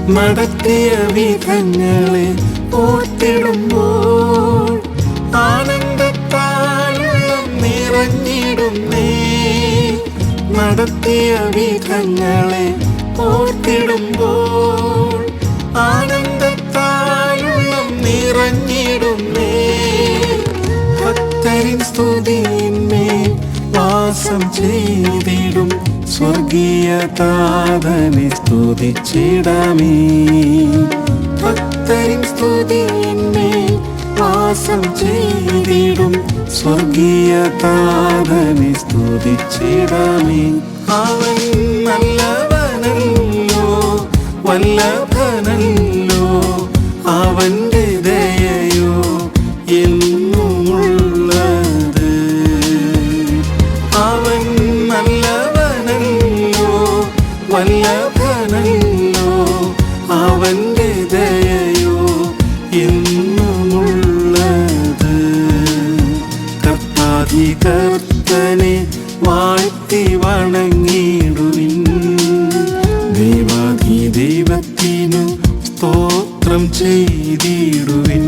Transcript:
നടത്തിയ വിധങ്ങളെ ഓർത്തിടുമ്പോൾ ആനന്ദത്താലുള്ളം നിറഞ്ഞിടുന്നേ. നടത്തിയ വിധങ്ങളെ ഓർത്തിടുമ്പോൾ ആനന്ദത്താലുള്ളം നിറഞ്ഞിടുന്നേ. ഭക്തരിൻ സ്തുതിയിന്മേൽ വാസം ചെയ്തിടും സ്വർഗീയ താതനെ സ്തുതിച്ചിടാമേ. ഭക്തരിൻ സ്തുതിയിന്മേൽ വാസം ചെയ്തിടും സ്വർഗീയ താതനെ സ്തുതിച്ചിടാമേ. അവൻ നല്ലവനല്ലോ, വല്ലഭനല്ലോ, അവന്റെ ദയയോ എന്നുമുള്ളത്. അവൻ നല്ലവനല്ലോ, വല്ലഭനല്ലോ, അവന്റെ ദയയോ എന്നുമുള്ളത്. കർത്താധികർത്തനെ വാഴ്ത്തി വണങ്ങിടുവിൻ. ദൈവാധിദൈവത്തിനു സ്തോത്രം ചെയ്തിടുവിൻ.